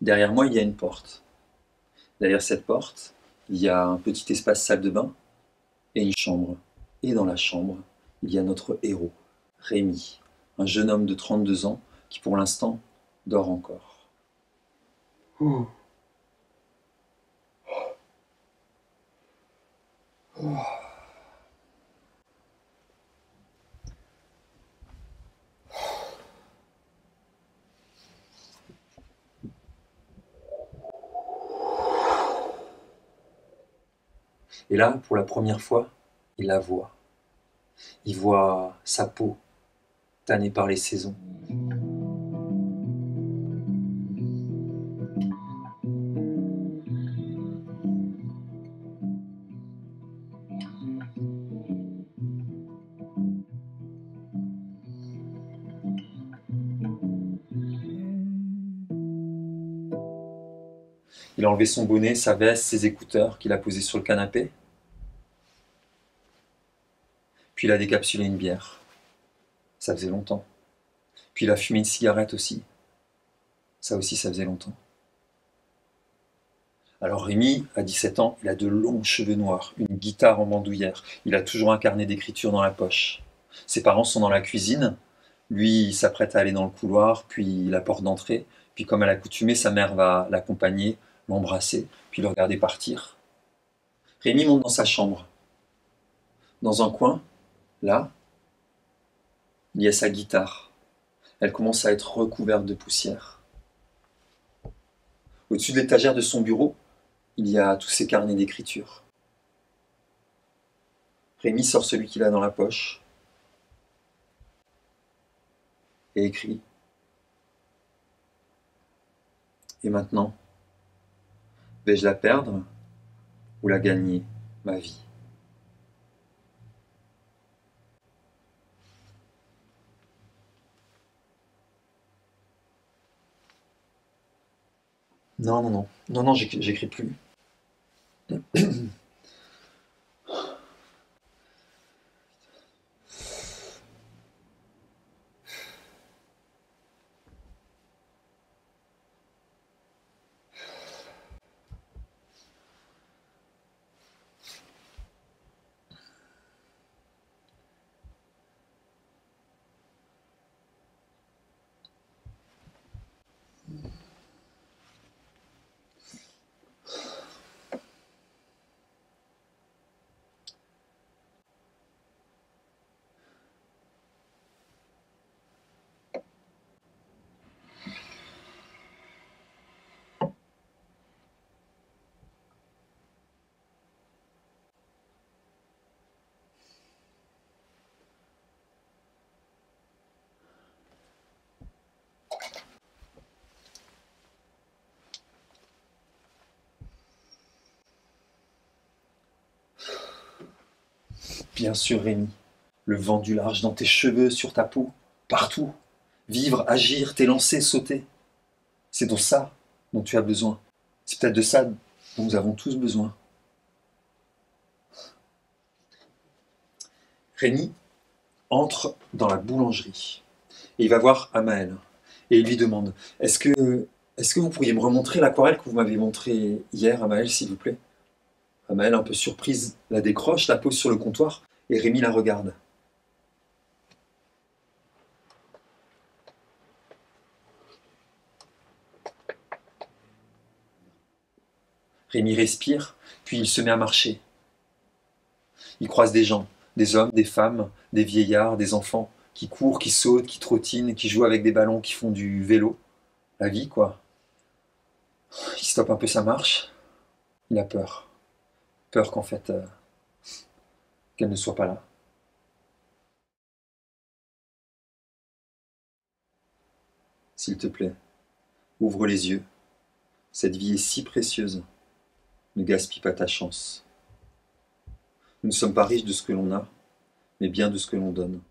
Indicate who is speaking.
Speaker 1: Derrière moi, il y a une porte. Derrière cette porte, il y a un petit espace salle de bain et une chambre. Et dans la chambre, il y a notre héros, Rémi, un jeune homme de 32 ans qui pour l'instant dort encore. Ouh. Et là, pour la première fois, il la voit. Il voit sa peau tannée par les saisons. Il a enlevé son bonnet, sa veste, ses écouteurs qu'il a posés sur le canapé. Puis il a décapsulé une bière. Ça faisait longtemps. Puis il a fumé une cigarette aussi. Ça aussi, ça faisait longtemps. Alors Rémi, à 17 ans, il a de longs cheveux noirs, une guitare en bandoulière. Il a toujours un carnet d'écriture dans la poche. Ses parents sont dans la cuisine. Lui, il s'apprête à aller dans le couloir, puis la porte d'entrée. Puis comme à l'accoutumée, sa mère va l'accompagner, l'embrasser, puis le regarder partir. Rémi monte dans sa chambre. Dans un coin, là, il y a sa guitare. Elle commence à être recouverte de poussière. Au-dessus de l'étagère de son bureau, il y a tous ses carnets d'écriture. Rémi sort celui qu'il a dans la poche et écrit. Et maintenant, vais-je la perdre ou la gagner, ma vie? Non, non, non, non, non, j'écris plus. Bien sûr, Rémi, le vent du large dans tes cheveux, sur ta peau, partout. Vivre, agir, t'élancer, sauter. C'est de ça dont tu as besoin. C'est peut-être de ça dont nous avons tous besoin. Rémi entre dans la boulangerie et il va voir Amael. Et il lui demande, est-ce que vous pourriez me remontrer l'aquarelle que vous m'avez montrée hier, Amael, s'il vous plaît? Amael, un peu surprise, la décroche, la pose sur le comptoir et Rémi la regarde. Rémi respire, puis il se met à marcher. Il croise des gens, des hommes, des femmes, des vieillards, des enfants, qui courent, qui sautent, qui trottinent, qui jouent avec des ballons, qui font du vélo. La vie, quoi. Il stoppe un peu sa marche. Il a peur. Peur qu'en fait, qu'elle ne soit pas là. S'il te plaît, ouvre les yeux. Cette vie est si précieuse. Ne gaspille pas ta chance. Nous ne sommes pas riches de ce que l'on a, mais bien de ce que l'on donne.